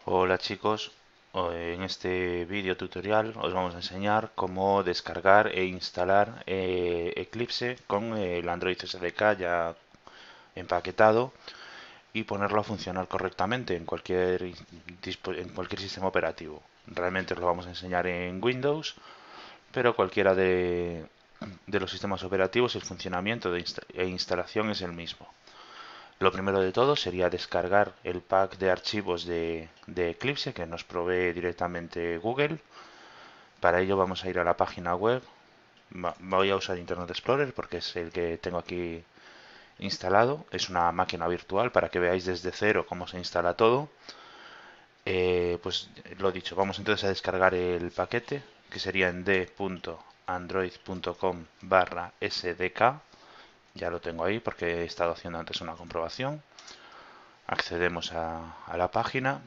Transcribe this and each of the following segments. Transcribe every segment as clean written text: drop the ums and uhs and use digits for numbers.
Hola chicos, en este vídeo tutorial os vamos a enseñar cómo descargar e instalar Eclipse con el Android SDK ya empaquetado y ponerlo a funcionar correctamente en cualquier sistema operativo. Realmente os lo vamos a enseñar en Windows, pero cualquiera de los sistemas operativos el funcionamiento e instalación es el mismo. Lo primero de todo sería descargar el pack de archivos de Eclipse que nos provee directamente Google. Para ello vamos a ir a la página web. Voy a usar Internet Explorer porque es el que tengo aquí instalado. Es una máquina virtual para que veáis desde cero cómo se instala todo. Pues lo dicho, vamos entonces a descargar el paquete que sería en d.android.com/sdk. Ya lo tengo ahí porque he estado haciendo antes una comprobación. Accedemos a la página.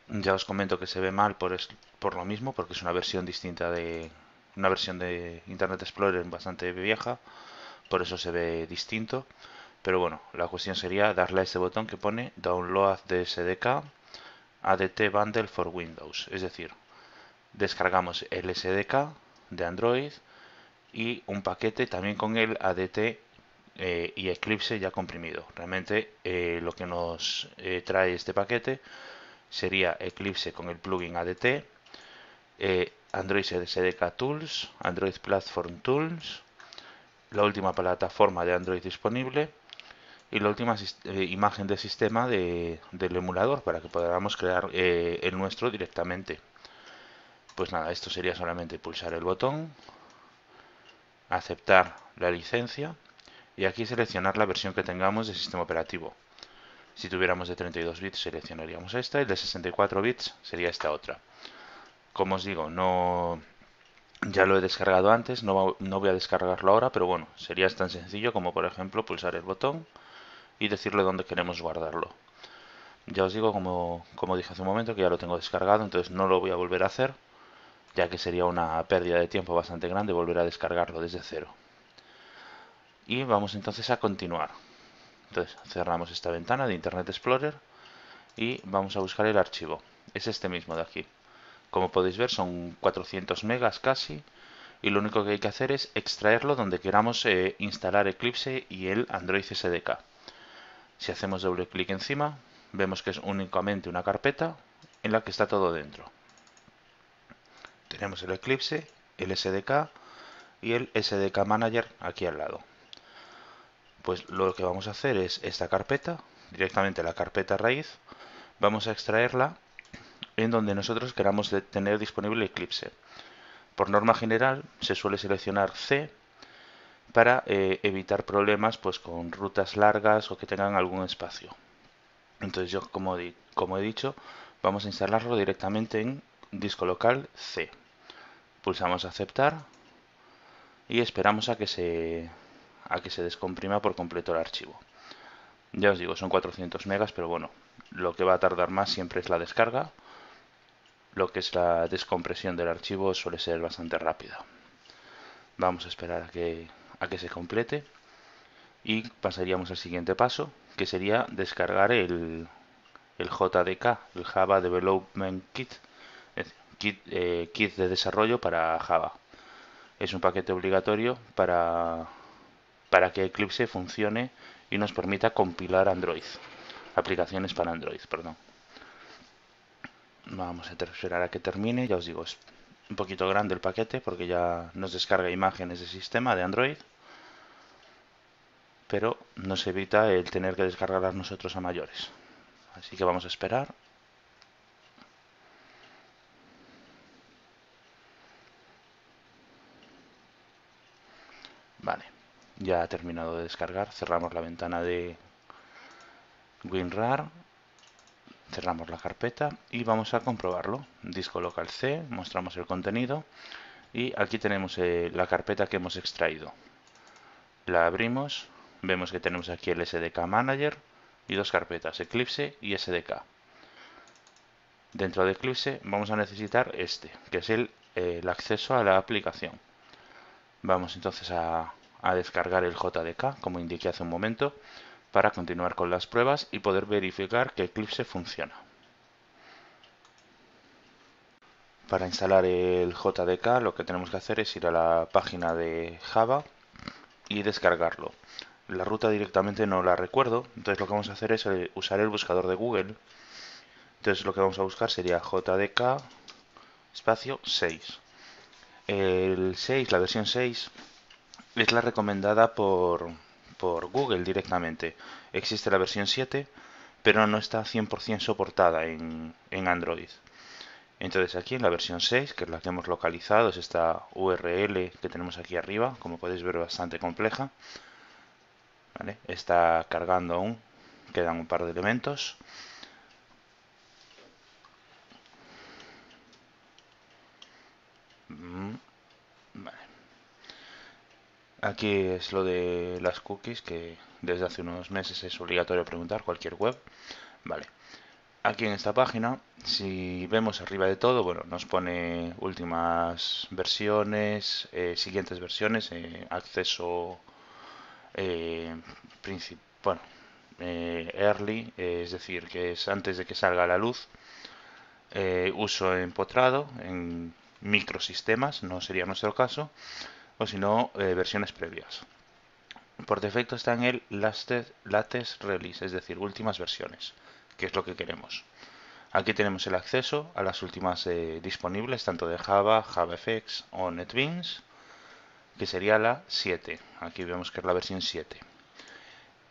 Ya os comento que se ve mal por lo mismo, porque es una versión distinta una versión de Internet Explorer bastante vieja, por eso se ve distinto. Pero bueno, la cuestión sería darle a este botón que pone Download de SDK ADT Bundle for Windows, es decir, descargamos el SDK de Android y un paquete también con el ADT y Eclipse ya comprimido. Realmente lo que nos trae este paquete sería Eclipse con el plugin ADT, Android SDK Tools, Android Platform Tools, la última plataforma de Android disponible y la última imagen de sistema del emulador para que podamos crear el nuestro directamente. Pues nada, esto sería solamente pulsar el botón, aceptar la licencia y aquí seleccionar la versión que tengamos de sistema operativo. Si tuviéramos de 32 bits seleccionaríamos esta y de 64 bits sería esta otra. Como os digo, no, ya lo he descargado antes, no voy a descargarlo ahora, pero bueno, sería tan sencillo como por ejemplo pulsar el botón y decirle dónde queremos guardarlo. Ya os digo, como dije hace un momento, que ya lo tengo descargado, entonces no lo voy a volver a hacer, ya que sería una pérdida de tiempo bastante grande volver a descargarlo desde cero. Y vamos entonces a continuar. Entonces cerramos esta ventana de Internet Explorer y vamos a buscar el archivo. Es este mismo de aquí. Como podéis ver son 400 megas casi, y lo único que hay que hacer es extraerlo donde queramos instalar Eclipse y el Android SDK. Si hacemos doble clic encima, vemos que es únicamente una carpeta en la que está todo dentro. Tenemos el Eclipse, el SDK y el SDK Manager aquí al lado. Pues lo que vamos a hacer es esta carpeta, directamente la carpeta raíz, vamos a extraerla en donde nosotros queramos tener disponible Eclipse. Por norma general se suele seleccionar C para evitar problemas pues con rutas largas o que tengan algún espacio. Entonces yo, como he dicho, vamos a instalarlo directamente en disco local C. Pulsamos aceptar y esperamos a que se descomprima por completo el archivo. Ya os digo, son 400 megas, pero bueno, lo que va a tardar más siempre es la descarga. Lo que es la descompresión del archivo suele ser bastante rápida. Vamos a esperar a que se complete y pasaríamos al siguiente paso, que sería descargar el JDK, el Java Development Kit, es decir, kit de desarrollo para Java. Es un paquete obligatorio para que Eclipse funcione y nos permita compilar aplicaciones para Android, perdón. Vamos a esperar a que termine, ya os digo, es un poquito grande el paquete porque ya nos descarga imágenes de sistema de Android, pero nos evita el tener que descargarlas nosotros a mayores. Así que vamos a esperar. Vale, ya ha terminado de descargar. Cerramos la ventana de WinRAR, cerramos la carpeta y vamos a comprobarlo. Disco local C, mostramos el contenido y aquí tenemos la carpeta que hemos extraído. La abrimos, vemos que tenemos aquí el SDK Manager y dos carpetas, Eclipse y SDK. Dentro de Eclipse vamos a necesitar que es el acceso a la aplicación. Vamos entonces a descargar el JDK, como indiqué hace un momento. para continuar con las pruebas y poder verificar que Eclipse funciona. Para instalar el JDK lo que tenemos que hacer es ir a la página de Java y descargarlo. La ruta directamente no la recuerdo, entonces lo que vamos a hacer es usar el buscador de Google. Entonces lo que vamos a buscar sería JDK espacio 6. El 6, la versión 6, es la recomendada por Google directamente. Existe la versión 7, pero no está 100% soportada en Android. Entonces aquí en la versión 6, que es la que hemos localizado, es esta URL que tenemos aquí arriba, como podéis ver bastante compleja. ¿Vale? Está cargando aún, quedan un par de elementos. Vale. Aquí es lo de las cookies, que desde hace unos meses es obligatorio preguntar cualquier web. Vale. Aquí en esta página, si vemos arriba de todo, bueno, nos pone últimas versiones, siguientes versiones, acceso bueno, early, es decir, que es antes de que salga a la luz, uso empotrado en microsistemas, no sería nuestro caso, o si no, versiones previas. Por defecto está en el latest release, es decir, últimas versiones, que es lo que queremos. Aquí tenemos el acceso a las últimas disponibles, tanto de Java, JavaFX o NetBeans, que sería la 7. Aquí vemos que es la versión 7.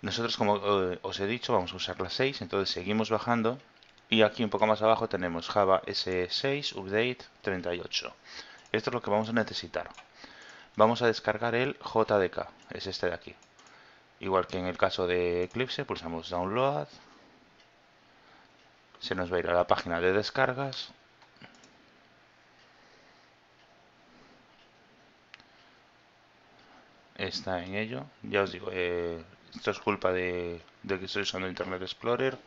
Nosotros, como os he dicho, vamos a usar la 6, entonces seguimos bajando. Y aquí un poco más abajo tenemos Java S6 Update 38. Esto es lo que vamos a necesitar. Vamos a descargar el JDK, es este de aquí. Igual que en el caso de Eclipse, pulsamos Download. Se nos va a ir a la página de descargas. Está en ello. Ya os digo, esto es culpa de que estoy usando Internet Explorer.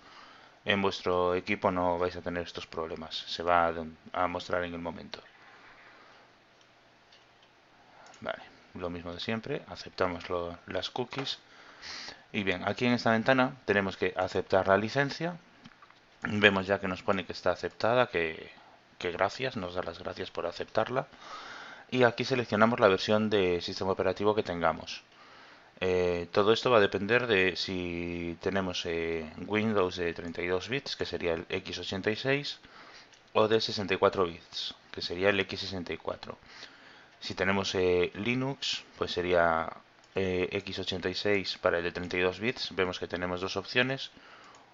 En vuestro equipo no vais a tener estos problemas. Se va a mostrar en el momento. Vale, lo mismo de siempre. Aceptamos las cookies. Y bien, aquí en esta ventana tenemos que aceptar la licencia. Vemos ya que nos pone que está aceptada, que gracias, nos da las gracias por aceptarla. Y aquí seleccionamos la versión de sistema operativo que tengamos. Todo esto va a depender de si tenemos Windows de 32 bits, que sería el x86, o de 64 bits, que sería el x64. Si tenemos Linux, pues sería x86 para el de 32 bits. Vemos que tenemos dos opciones.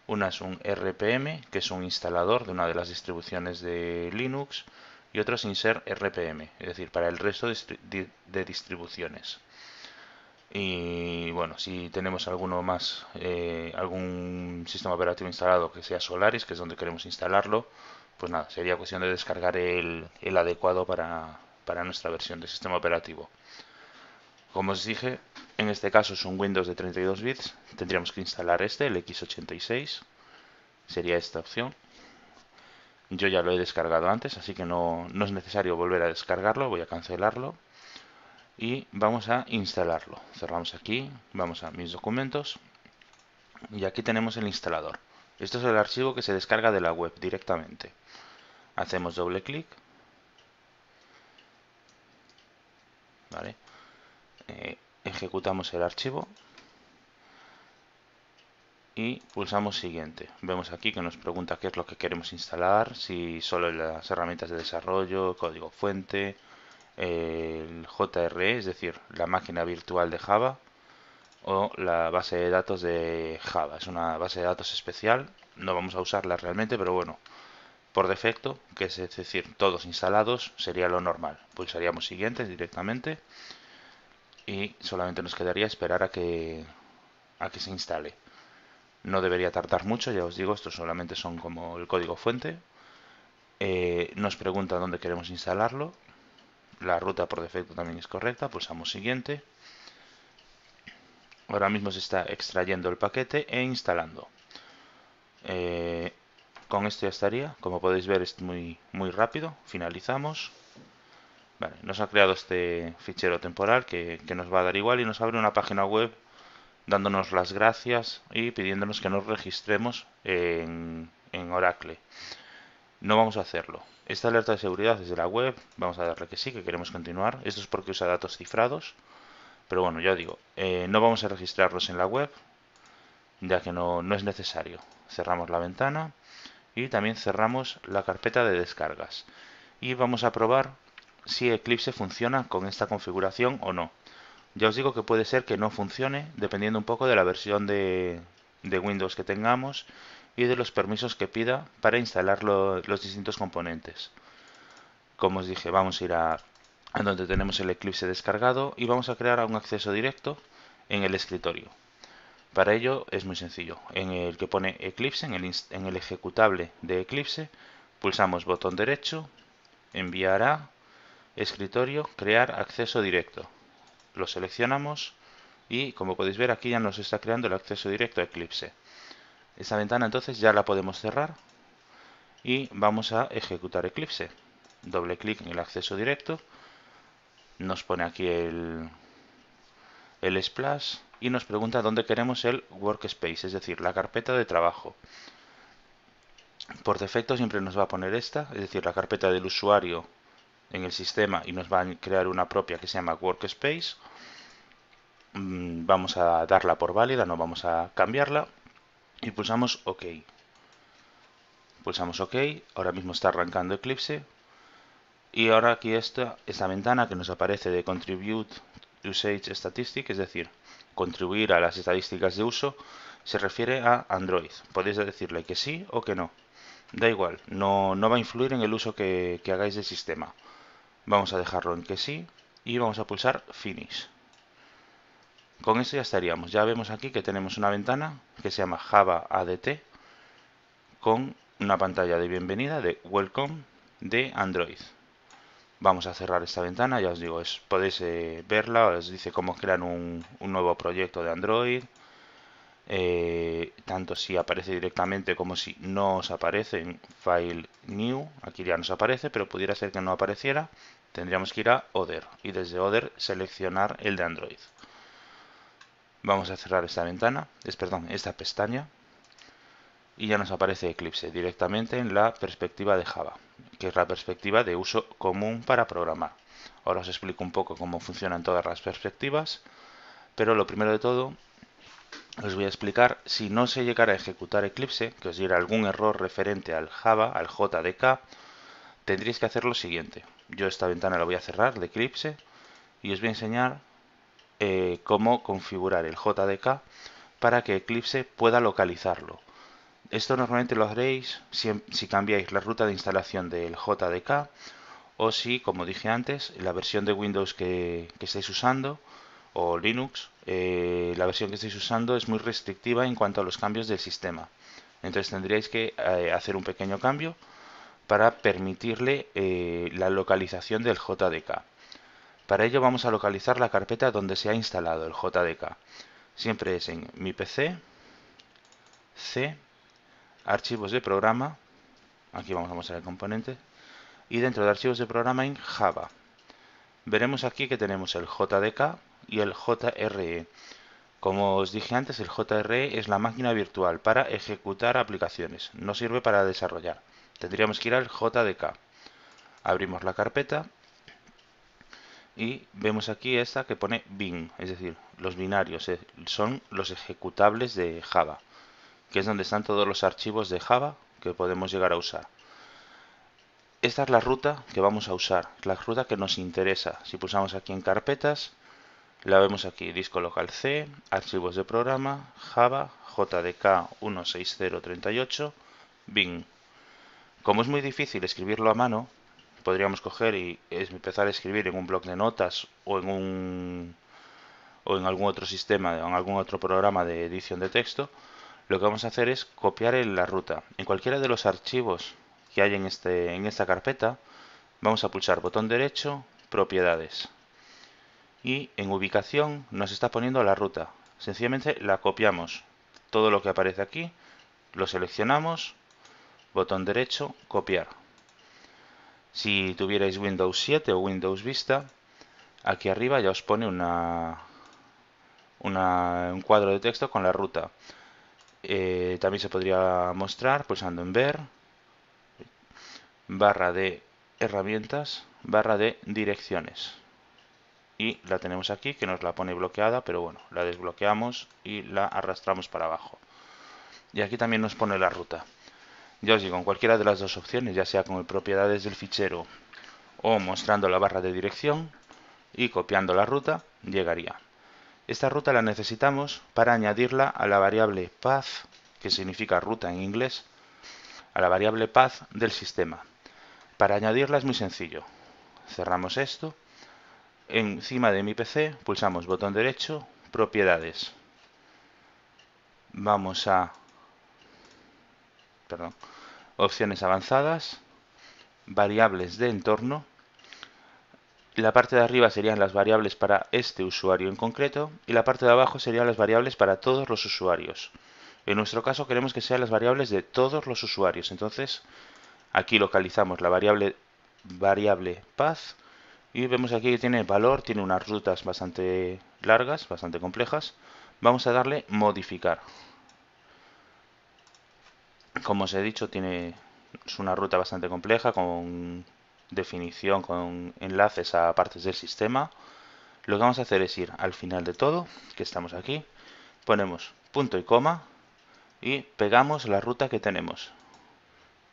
Una es un RPM, que es un instalador de una de las distribuciones de Linux, y otra sin ser RPM, es decir, para el resto de distribuciones. Y bueno, si tenemos alguno más, algún sistema operativo instalado que sea Solaris, que es donde queremos instalarlo, pues nada, sería cuestión de descargar el adecuado para nuestra versión de sistema operativo. Como os dije, en este caso es un Windows de 32 bits, tendríamos que instalar este, el x86, sería esta opción. Yo ya lo he descargado antes, así que no es necesario volver a descargarlo, voy a cancelarlo. Y vamos a instalarlo. Cerramos aquí, vamos a mis documentos y aquí tenemos el instalador. Esto es el archivo que se descarga de la web directamente. Hacemos doble clic, ¿vale? Ejecutamos el archivo y pulsamos siguiente. Vemos aquí que nos pregunta qué es lo que queremos instalar, si solo las herramientas de desarrollo, código fuente, el JRE, es decir, la máquina virtual de Java, o la base de datos de Java. Es una base de datos especial, no vamos a usarla realmente, pero bueno, por defecto, que es decir, todos instalados, sería lo normal. Pulsaríamos siguiente directamente y solamente nos quedaría esperar a que se instale. No debería tardar mucho, ya os digo, estos solamente son como el código fuente. Nos pregunta dónde queremos instalarlo. La ruta por defecto también es correcta, pulsamos siguiente. Ahora mismo se está extrayendo el paquete e instalando. Con esto ya estaría. Como podéis ver es muy rápido. Finalizamos. Vale, nos ha creado este fichero temporal que nos va a dar igual y nos abre una página web dándonos las gracias y pidiéndonos que nos registremos en Oracle. No vamos a hacerlo. Esta alerta de seguridad es de la web, vamos a darle que sí, que queremos continuar. Esto es porque usa datos cifrados, pero bueno, ya digo, no vamos a registrarlos en la web, ya que no es necesario. Cerramos la ventana y también cerramos la carpeta de descargas. Y vamos a probar si Eclipse funciona con esta configuración o no. Ya os digo que puede ser que no funcione, dependiendo un poco de la versión de Windows que tengamos y de los permisos que pida para instalar los distintos componentes. Como os dije, vamos a ir a donde tenemos el Eclipse descargado y vamos a crear un acceso directo en el escritorio. Para ello es muy sencillo. En el que pone Eclipse, en el ejecutable de Eclipse, pulsamos botón derecho, enviar a, escritorio, crear acceso directo. Lo seleccionamos y como podéis ver aquí ya nos está creando el acceso directo a Eclipse. Esta ventana entonces ya la podemos cerrar y vamos a ejecutar Eclipse. Doble clic en el acceso directo, nos pone aquí el splash y nos pregunta dónde queremos el workspace, es decir, la carpeta de trabajo. Por defecto siempre nos va a poner esta, es decir, la carpeta del usuario en el sistema, y nos va a crear una propia que se llama workspace. Vamos a darla por válida, no vamos a cambiarla y pulsamos OK. Pulsamos OK, ahora mismo está arrancando Eclipse y ahora aquí esta ventana que nos aparece de Contribute Usage Statistic, es decir, contribuir a las estadísticas de uso, se refiere a Android. Podéis decirle que sí o que no. Da igual, no va a influir en el uso que hagáis del sistema. Vamos a dejarlo en que sí y vamos a pulsar Finish. Con esto ya estaríamos. Ya vemos aquí que tenemos una ventana que se llama Java ADT con una pantalla de bienvenida de Welcome de Android. Vamos a cerrar esta ventana, ya os digo, podéis verla, os dice cómo crear un nuevo proyecto de Android, tanto si aparece directamente como si no os aparece en File New, aquí ya nos aparece, pero pudiera ser que no apareciera, tendríamos que ir a Other y desde Other seleccionar el de Android. Vamos a cerrar esta ventana, esta pestaña, y ya nos aparece Eclipse directamente en la perspectiva de Java, que es la perspectiva de uso común para programar. Ahora os explico un poco cómo funcionan todas las perspectivas, pero lo primero de todo os voy a explicar si no se llegara a ejecutar Eclipse, que os diera algún error referente al Java, al JDK, tendréis que hacer lo siguiente. Yo esta ventana la voy a cerrar de Eclipse y os voy a enseñar cómo configurar el JDK para que Eclipse pueda localizarlo. Esto normalmente lo haréis si cambiáis la ruta de instalación del JDK o si, como dije antes, la versión de Windows que estáis usando o Linux, la versión que estáis usando es muy restrictiva en cuanto a los cambios del sistema. Entonces tendríais que hacer un pequeño cambio para permitirle la localización del JDK. Para ello vamos a localizar la carpeta donde se ha instalado el JDK. Siempre es en mi PC, C, archivos de programa, aquí vamos a mostrar el componente, y dentro de archivos de programa en Java. Veremos aquí que tenemos el JDK y el JRE. Como os dije antes, el JRE es la máquina virtual para ejecutar aplicaciones, no sirve para desarrollar. Tendríamos que ir al JDK. Abrimos la carpeta y vemos aquí esta que pone bin, es decir, los binarios, son los ejecutables de Java, que es donde están todos los archivos de Java que podemos llegar a usar. Esta es la ruta que vamos a usar, la ruta que nos interesa. Si pulsamos aquí en carpetas, la vemos aquí, disco local C, archivos de programa, Java, JDK 16038, bin. Como es muy difícil escribirlo a mano, podríamos coger y empezar a escribir en un bloc de notas o en algún otro sistema o en algún otro programa de edición de texto. Lo que vamos a hacer es copiar la ruta. En cualquiera de los archivos que hay en esta carpeta, vamos a pulsar botón derecho, propiedades. Y en ubicación nos está poniendo la ruta. Sencillamente la copiamos. Todo lo que aparece aquí, lo seleccionamos, botón derecho, copiar. Si tuvierais Windows 7 o Windows Vista, aquí arriba ya os pone un cuadro de texto con la ruta. También se podría mostrar pulsando en ver, barra de herramientas, barra de direcciones. Y la tenemos aquí, que nos la pone bloqueada, pero bueno, la desbloqueamos y la arrastramos para abajo. Y aquí también nos pone la ruta. Ya os digo, en cualquiera de las dos opciones, ya sea con propiedades del fichero o mostrando la barra de dirección y copiando la ruta, llegaría. Esta ruta la necesitamos para añadirla a la variable path, que significa ruta en inglés, a la variable path del sistema. Para añadirla es muy sencillo. Cerramos esto. Encima de mi PC pulsamos botón derecho, propiedades. Vamos a opciones avanzadas, variables de entorno. La parte de arriba serían las variables para este usuario en concreto y la parte de abajo serían las variables para todos los usuarios. En nuestro caso queremos que sean las variables de todos los usuarios. Entonces aquí localizamos la variable path y vemos aquí que tiene valor, tiene unas rutas bastante largas, bastante complejas. Vamos a darle modificar. Como os he dicho, es una ruta bastante compleja con definición, con enlaces a partes del sistema. Lo que vamos a hacer es ir al final de todo, que estamos aquí, ponemos punto y coma y pegamos la ruta que tenemos.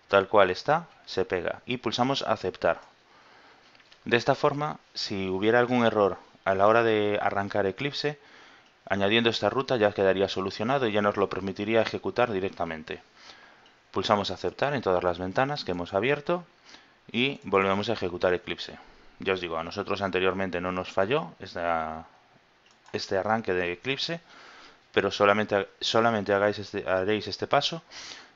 Tal cual está, se pega y pulsamos aceptar. De esta forma, si hubiera algún error a la hora de arrancar Eclipse, añadiendo esta ruta ya quedaría solucionado y ya nos lo permitiría ejecutar directamente. Pulsamos aceptar en todas las ventanas que hemos abierto y volvemos a ejecutar Eclipse. Ya os digo, a nosotros anteriormente no nos falló este arranque de Eclipse, pero solamente haréis este paso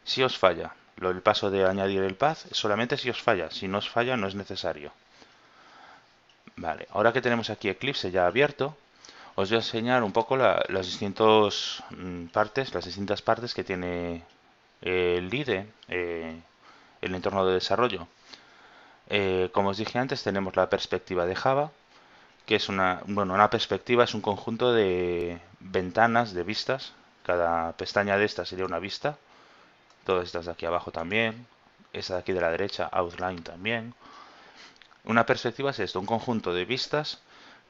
si os falla. El paso de añadir el path solamente si os falla. Si no os falla no es necesario. Vale, ahora que tenemos aquí Eclipse ya abierto, os voy a enseñar un poco las distintas partes que tiene el IDE, el entorno de desarrollo. Como os dije antes, tenemos la perspectiva de Java, que es una perspectiva es un conjunto de ventanas, de vistas. Cada pestaña de esta sería una vista. Todas estas de aquí abajo también. Esta de aquí de la derecha, Outline también. Una perspectiva es esto, un conjunto de vistas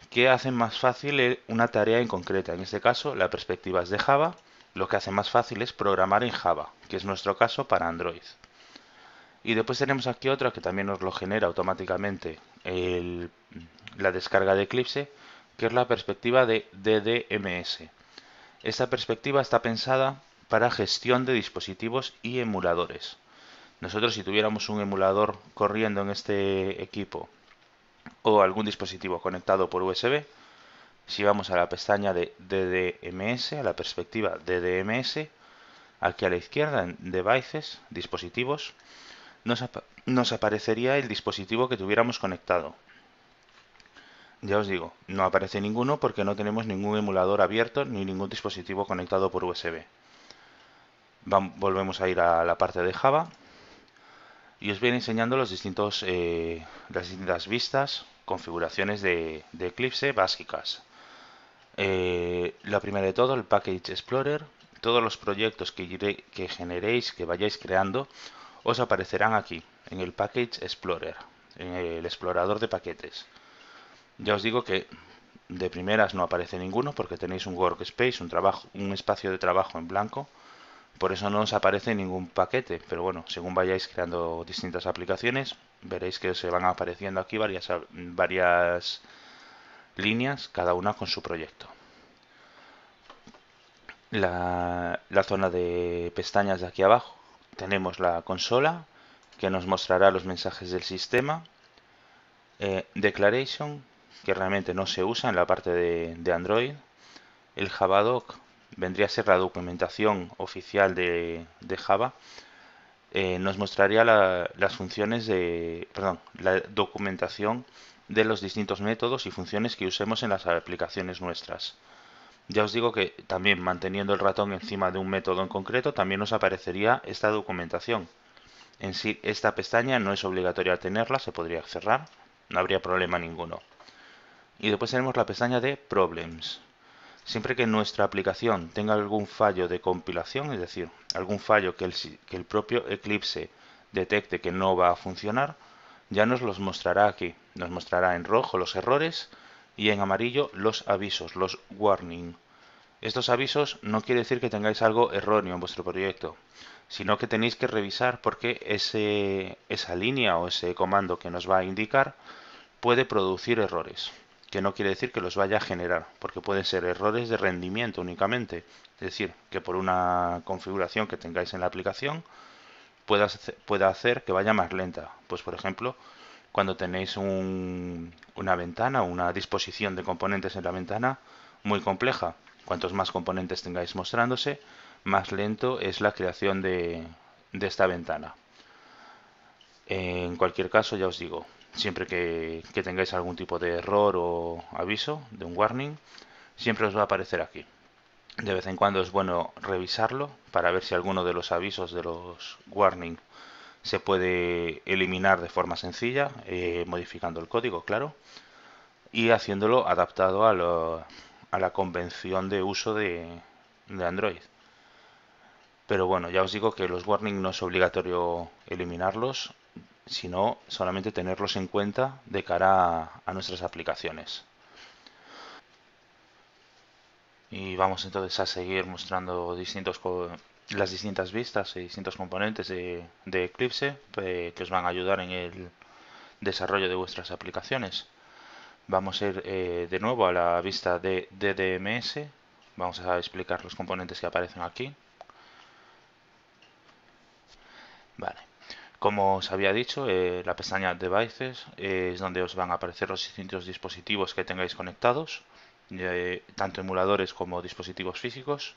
que hacen más fácil una tarea en concreta. En este caso, la perspectiva es de Java. Lo que hace más fácil es programar en Java, que es nuestro caso para Android. Y después tenemos aquí otra que también nos lo genera automáticamente la descarga de Eclipse, que es la perspectiva de DDMS. Esta perspectiva está pensada para gestión de dispositivos y emuladores. Nosotros, si tuviéramos un emulador corriendo en este equipo o algún dispositivo conectado por USB, si vamos a la pestaña de DDMS, a la perspectiva DDMS, aquí a la izquierda en Devices, dispositivos, nos aparecería el dispositivo que tuviéramos conectado. Ya os digo, no aparece ninguno porque no tenemos ningún emulador abierto ni ningún dispositivo conectado por USB. Volvemos a ir a la parte de Java y os voy enseñando las distintas vistas, configuraciones de Eclipse básicas. La primera de todo, el Package Explorer. Todos los proyectos que generéis, que vayáis creando, os aparecerán aquí, en el Package Explorer, en el explorador de paquetes. Ya os digo que de primeras no aparece ninguno porque tenéis un workspace, un espacio de trabajo en blanco. Por eso no os aparece ningún paquete, pero bueno, según vayáis creando distintas aplicaciones, veréis que se van apareciendo aquí varias líneas, cada una con su proyecto. La zona de pestañas de aquí abajo tenemos la consola que nos mostrará los mensajes del sistema, Declaration, que realmente no se usa en la parte de Android, el Javadoc vendría a ser la documentación oficial de Java. Nos mostraría las funciones la documentación de los distintos métodos y funciones que usemos en las aplicaciones nuestras. Ya os digo que también manteniendo el ratón encima de un método en concreto también nos aparecería esta documentación. En sí, esta pestaña no es obligatoria tenerla, se podría cerrar, no habría problema ninguno. Y después tenemos la pestaña de Problems. Siempre que nuestra aplicación tenga algún fallo de compilación, es decir, algún fallo que el propio Eclipse detecte que no va a funcionar, ya nos los mostrará aquí. Nos mostrará en rojo los errores y en amarillo los avisos, los warning. Estos avisos no quiere decir que tengáis algo erróneo en vuestro proyecto, sino que tenéis que revisar porque esa línea o ese comando que nos va a indicar puede producir errores, que no quiere decir que los vaya a generar, porque pueden ser errores de rendimiento únicamente. Es decir, que por una configuración que tengáis en la aplicación pueda hacer que vaya más lenta. Pues por ejemplo, cuando tenéis una ventana, una disposición de componentes en la ventana muy compleja. Cuantos más componentes tengáis mostrándose, más lento es la creación de esta ventana. En cualquier caso, ya os digo, siempre que tengáis algún tipo de error o aviso de un warning, siempre os va a aparecer aquí. De vez en cuando es bueno revisarlo para ver si alguno de los avisos de los warning se puede eliminar de forma sencilla, modificando el código, claro, y haciéndolo adaptado a la convención de uso de Android. Pero bueno, ya os digo que los warning no es obligatorio eliminarlos, sino solamente tenerlos en cuenta de cara a nuestras aplicaciones. Y vamos entonces a seguir mostrando las distintas vistas y distintos componentes de Eclipse que os van a ayudar en el desarrollo de vuestras aplicaciones. Vamos a ir de nuevo a la vista de DDMS. Vamos a explicar los componentes que aparecen aquí. Vale. Como os había dicho, la pestaña Devices es donde os van a aparecer los distintos dispositivos que tengáis conectados, tanto emuladores como dispositivos físicos.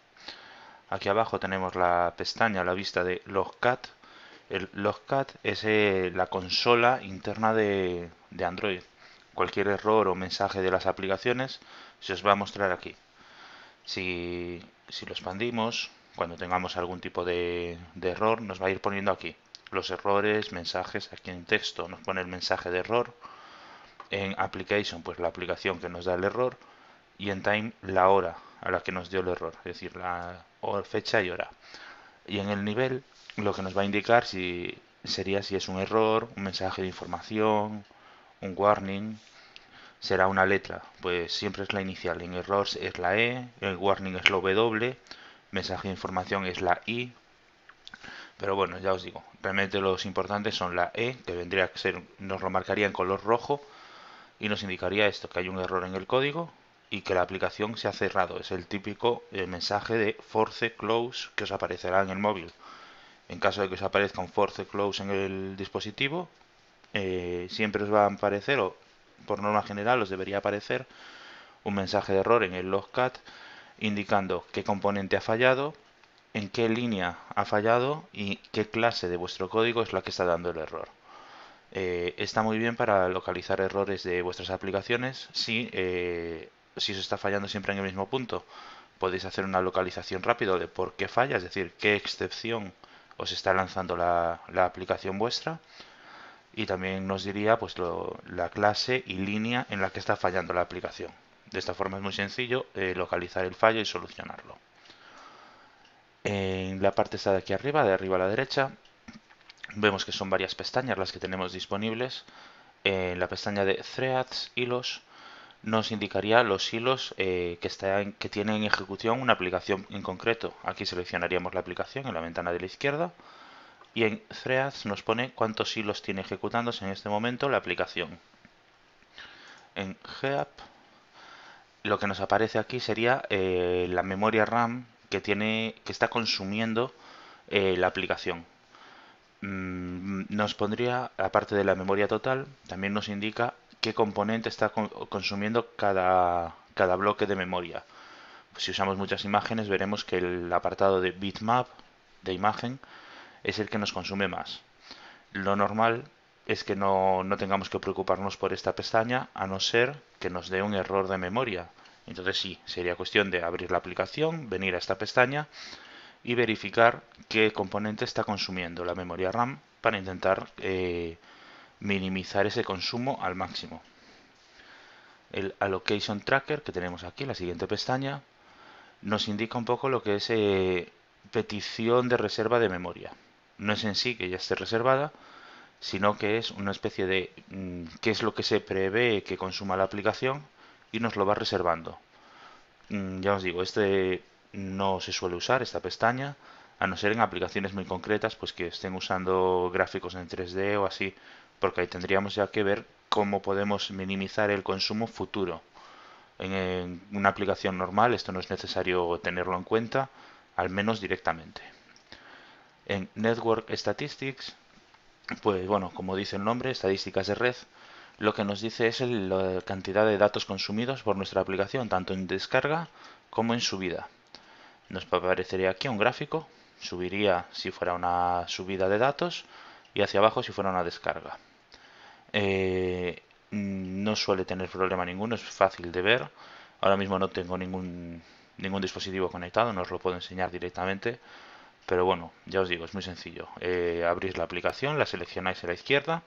Aquí abajo tenemos la pestaña, la vista de Logcat. El Logcat es la consola interna de Android. Cualquier error o mensaje de las aplicaciones se os va a mostrar aquí. Si lo expandimos, cuando tengamos algún tipo de error, nos va a ir poniendo aquí los errores, mensajes. Aquí en texto nos pone el mensaje de error. En application, pues la aplicación que nos da el error. Y en time, la hora a la que nos dio el error, es decir, la fecha y hora. Y en el nivel, lo que nos va a indicar sería si es un error, un mensaje de información, un warning. Será una letra, pues siempre es la inicial. En errors es la E, el warning es la W, mensaje de información es la I. Pero bueno, ya os digo, realmente los importantes son la E, que vendría a ser, nos lo marcaría en color rojo y nos indicaría esto, que hay un error en el código y que la aplicación se ha cerrado. Es el típico mensaje de force close que os aparecerá en el móvil. En caso de que os aparezca un force close en el dispositivo, siempre os va a aparecer, o por norma general os debería aparecer, un mensaje de error en el logcat indicando qué componente ha fallado, en qué línea ha fallado y qué clase de vuestro código es la que está dando el error. Está muy bien para localizar errores de vuestras aplicaciones si os está fallando siempre en el mismo punto. Podéis hacer una localización rápida de por qué falla, es decir, qué excepción os está lanzando la aplicación vuestra, y también nos diría pues la clase y línea en la que está fallando la aplicación. De esta forma es muy sencillo localizar el fallo y solucionarlo. En la parte esta de aquí arriba, de arriba a la derecha, vemos que son varias pestañas las que tenemos disponibles. En la pestaña de Threads, hilos, nos indicaría los hilos que tienen en ejecución una aplicación en concreto. Aquí seleccionaríamos la aplicación en la ventana de la izquierda y en Threads nos pone cuántos hilos tiene ejecutándose en este momento la aplicación. En Heap lo que nos aparece aquí sería la memoria RAM que está consumiendo la aplicación. Nos pondría, aparte de la memoria total, también nos indica qué componente está consumiendo cada bloque de memoria. Pues si usamos muchas imágenes, veremos que el apartado de bitmap de imagen es el que nos consume más. Lo normal es que no tengamos que preocuparnos por esta pestaña, a no ser que nos dé un error de memoria. Entonces sí, sería cuestión de abrir la aplicación, venir a esta pestaña y verificar qué componente está consumiendo la memoria RAM para intentar minimizar ese consumo al máximo. El Allocation Tracker que tenemos aquí, la siguiente pestaña, nos indica un poco lo que es petición de reserva de memoria. No es en sí que ya esté reservada, sino que es una especie de qué es lo que se prevé que consuma la aplicación y nos lo va reservando. Ya os digo, este no se suele usar, esta pestaña, a no ser en aplicaciones muy concretas, pues que estén usando gráficos en 3D o así, porque ahí tendríamos ya que ver cómo podemos minimizar el consumo futuro. En una aplicación normal esto no es necesario tenerlo en cuenta, al menos directamente. En Network Statistics, pues bueno, como dice el nombre, estadísticas de red, lo que nos dice es la cantidad de datos consumidos por nuestra aplicación, tanto en descarga como en subida. Nos aparecería aquí un gráfico, subiría si fuera una subida de datos y hacia abajo si fuera una descarga. No suele tener problema ninguno, es fácil de ver. Ahora mismo no tengo ningún dispositivo conectado, no os lo puedo enseñar directamente, pero bueno, ya os digo, es muy sencillo. Abrís la aplicación, la seleccionáis a la izquierda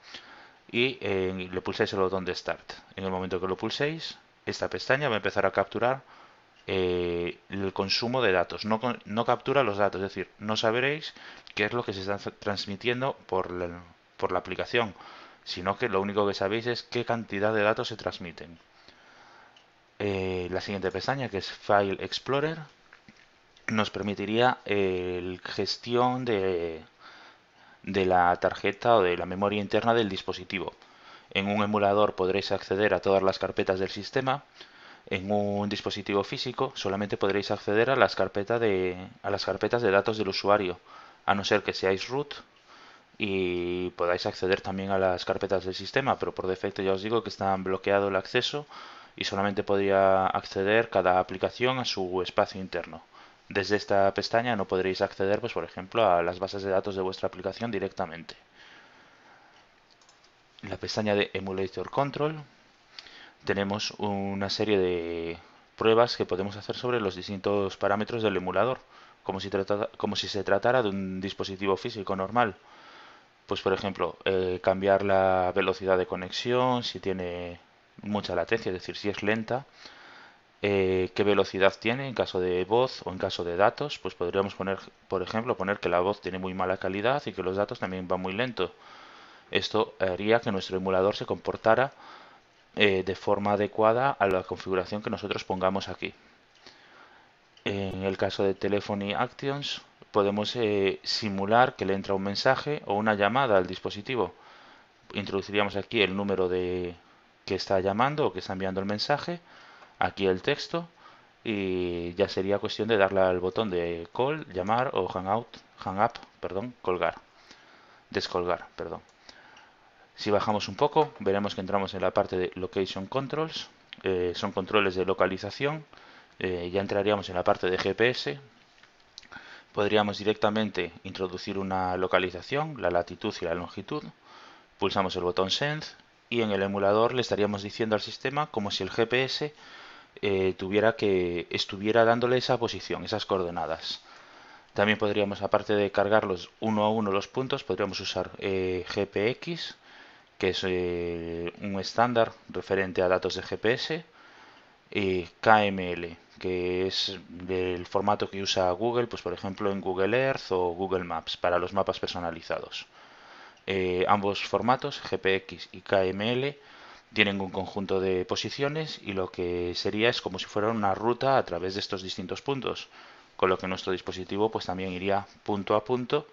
y le pulsáis el botón de Start. En el momento que lo pulséis, esta pestaña va a empezar a capturar el consumo de datos. No captura los datos, es decir, no sabréis qué es lo que se está transmitiendo por la aplicación, sino que lo único que sabéis es qué cantidad de datos se transmiten. La siguiente pestaña, que es File Explorer, nos permitiría gestión de la tarjeta o de la memoria interna del dispositivo. En un emulador podréis acceder a todas las carpetas del sistema. En un dispositivo físico solamente podréis acceder a a las carpetas de datos del usuario, a no ser que seáis root y podáis acceder también a las carpetas del sistema, pero por defecto ya os digo que está bloqueado el acceso y solamente podría acceder cada aplicación a su espacio interno. Desde esta pestaña no podréis acceder, pues por ejemplo, a las bases de datos de vuestra aplicación directamente. En la pestaña de Emulator Control tenemos una serie de pruebas que podemos hacer sobre los distintos parámetros del emulador, como si se tratara de un dispositivo físico normal. Pues por ejemplo, cambiar la velocidad de conexión, si tiene mucha latencia, es decir, si es lenta, qué velocidad tiene en caso de voz o en caso de datos, pues podríamos poner, por ejemplo, poner que la voz tiene muy mala calidad y que los datos también van muy lento. Esto haría que nuestro emulador se comportara de forma adecuada a la configuración que nosotros pongamos aquí. En el caso de Telephony Actions, podemos simular que le entra un mensaje o una llamada al dispositivo. Introduciríamos aquí el número de que está llamando o que está enviando el mensaje, aquí el texto y ya sería cuestión de darle al botón de call, llamar o hang up, perdón, colgar, descolgar, perdón. Si bajamos un poco, veremos que entramos en la parte de Location Controls, son controles de localización, ya entraríamos en la parte de GPS, podríamos directamente introducir una localización, la latitud y la longitud, pulsamos el botón Send y en el emulador le estaríamos diciendo al sistema como si el GPS estuviera dándole esa posición, esas coordenadas. También podríamos, aparte de cargarlos uno a uno los puntos, podríamos usar GPX, que es un estándar referente a datos de GPS, y KML, que es del formato que usa Google, pues por ejemplo en Google Earth o Google Maps para los mapas personalizados. Ambos formatos, GPX y KML, tienen un conjunto de posiciones y lo que sería es como si fuera una ruta a través de estos distintos puntos, con lo que nuestro dispositivo pues también iría punto a punto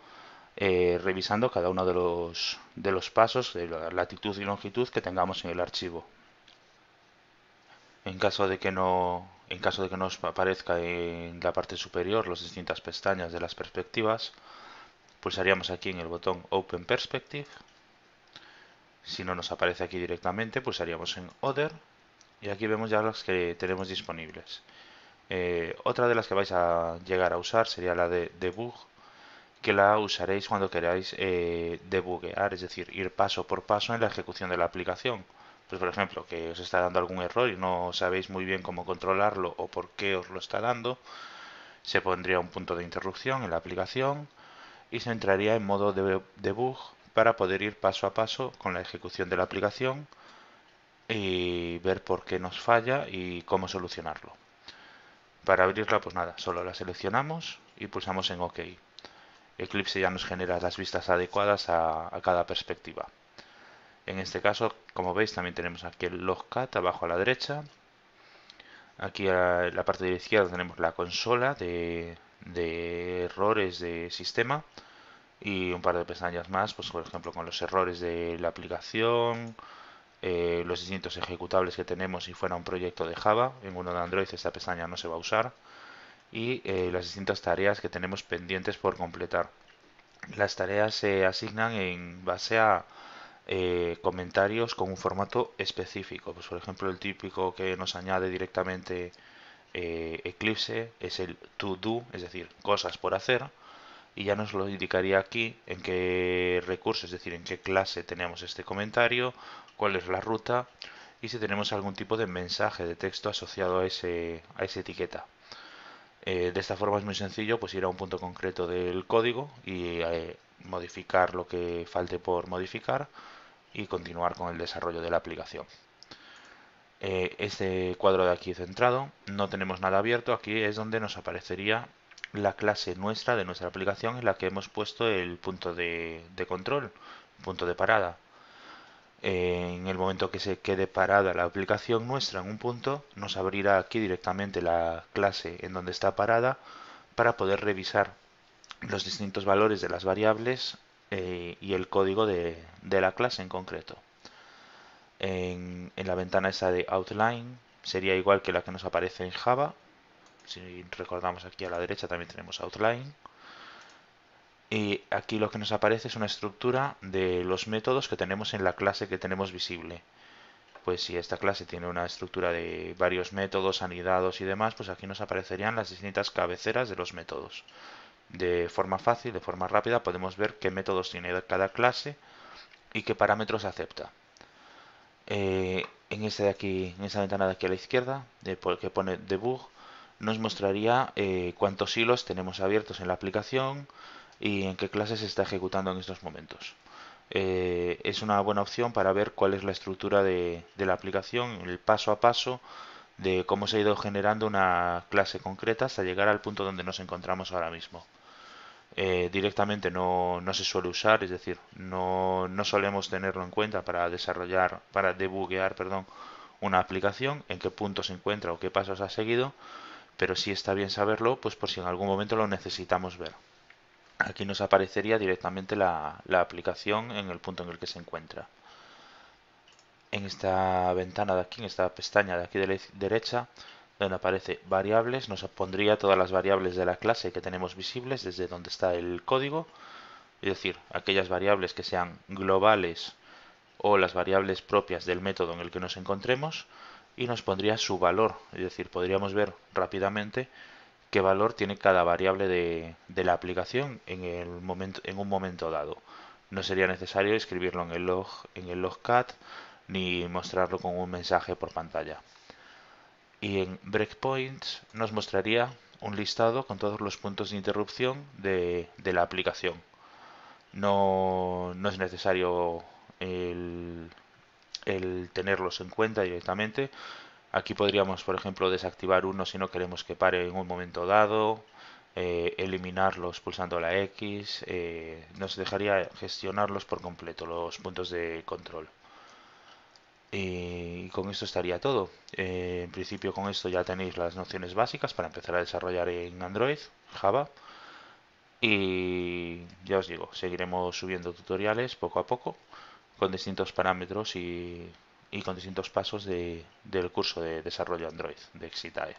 revisando cada uno de los pasos de la latitud y longitud que tengamos en el archivo. En caso de que nos aparezca en la parte superior las distintas pestañas de las perspectivas, pulsaríamos aquí en el botón Open Perspective. Si no nos aparece aquí directamente, pulsaríamos en Other y aquí vemos ya las que tenemos disponibles. Otra de las que vais a llegar a usar sería la de Debug, que la usaréis cuando queráis debuguear, es decir, ir paso por paso en la ejecución de la aplicación. Pues por ejemplo, que os está dando algún error y no sabéis muy bien cómo controlarlo o por qué os lo está dando, se pondría un punto de interrupción en la aplicación y se entraría en modo de debug para poder ir paso a paso con la ejecución de la aplicación y ver por qué nos falla y cómo solucionarlo. Para abrirla, pues nada, solo la seleccionamos y pulsamos en OK. Eclipse ya nos genera las vistas adecuadas a cada perspectiva. En este caso, como veis, también tenemos aquí el Logcat abajo a la derecha. Aquí en la parte de la izquierda tenemos la consola de errores de sistema y un par de pestañas más, pues por ejemplo con los errores de la aplicación, los distintos ejecutables que tenemos si fuera un proyecto de Java. En uno de Android esta pestaña no se va a usar. Y las distintas tareas que tenemos pendientes por completar. Las tareas se asignan en base a comentarios con un formato específico. Pues por ejemplo el típico que nos añade directamente Eclipse es el to do, es decir, cosas por hacer, y ya nos lo indicaría aquí en qué recurso, es decir, en qué clase tenemos este comentario, cuál es la ruta y si tenemos algún tipo de mensaje de texto asociado a esa etiqueta. De esta forma es muy sencillo pues ir a un punto concreto del código y modificar lo que falte por modificar y continuar con el desarrollo de la aplicación. Este cuadro de aquí centrado, no tenemos nada abierto, aquí es donde nos aparecería la clase nuestra de nuestra aplicación en la que hemos puesto el punto de control, punto de parada. En el momento que se quede parada la aplicación nuestra en un punto, nos abrirá aquí directamente la clase en donde está parada para poder revisar los distintos valores de las variables y el código de la clase en concreto. En la ventana esa de Outline sería igual que la que nos aparece en Java. Si recordamos aquí a la derecha también tenemos Outline. Y aquí lo que nos aparece es una estructura de los métodos que tenemos en la clase que tenemos visible. Pues si esta clase tiene una estructura de varios métodos anidados y demás, pues aquí nos aparecerían las distintas cabeceras de los métodos. De forma fácil, de forma rápida, podemos ver qué métodos tiene cada clase y qué parámetros acepta. En este de aquí, en esta ventana de aquí a la izquierda, que pone debug, nos mostraría cuántos hilos tenemos abiertos en la aplicación y en qué clase se está ejecutando en estos momentos. Es una buena opción para ver cuál es la estructura de la aplicación, el paso a paso de cómo se ha ido generando una clase concreta hasta llegar al punto donde nos encontramos ahora mismo. Directamente no se suele usar, es decir, no solemos tenerlo en cuenta para desarrollar, para debuguear, perdón, una aplicación, en qué punto se encuentra o qué pasos ha seguido, pero sí está bien saberlo, pues por si en algún momento lo necesitamos ver. Aquí nos aparecería directamente la aplicación en el punto en el que se encuentra. En esta ventana de aquí, en esta pestaña de aquí de la derecha, donde aparece variables, nos pondría todas las variables de la clase que tenemos visibles desde donde está el código, es decir, aquellas variables que sean globales o las variables propias del método en el que nos encontremos, y nos pondría su valor, es decir, podríamos ver rápidamente qué valor tiene cada variable de la aplicación en un momento dado. No sería necesario escribirlo en el logcat ni mostrarlo con un mensaje por pantalla. Y en breakpoints nos mostraría un listado con todos los puntos de interrupción de la aplicación. No es necesario el tenerlos en cuenta directamente. Aquí podríamos, por ejemplo, desactivar uno si no queremos que pare en un momento dado, eliminarlos pulsando la X, nos dejaría gestionarlos por completo, los puntos de control. Y con esto estaría todo. En principio con esto ya tenéis las nociones básicas para empezar a desarrollar en Android, Java. Y ya os digo, seguiremos subiendo tutoriales poco a poco con distintos parámetros y con distintos pasos del curso de desarrollo Android de Excitae.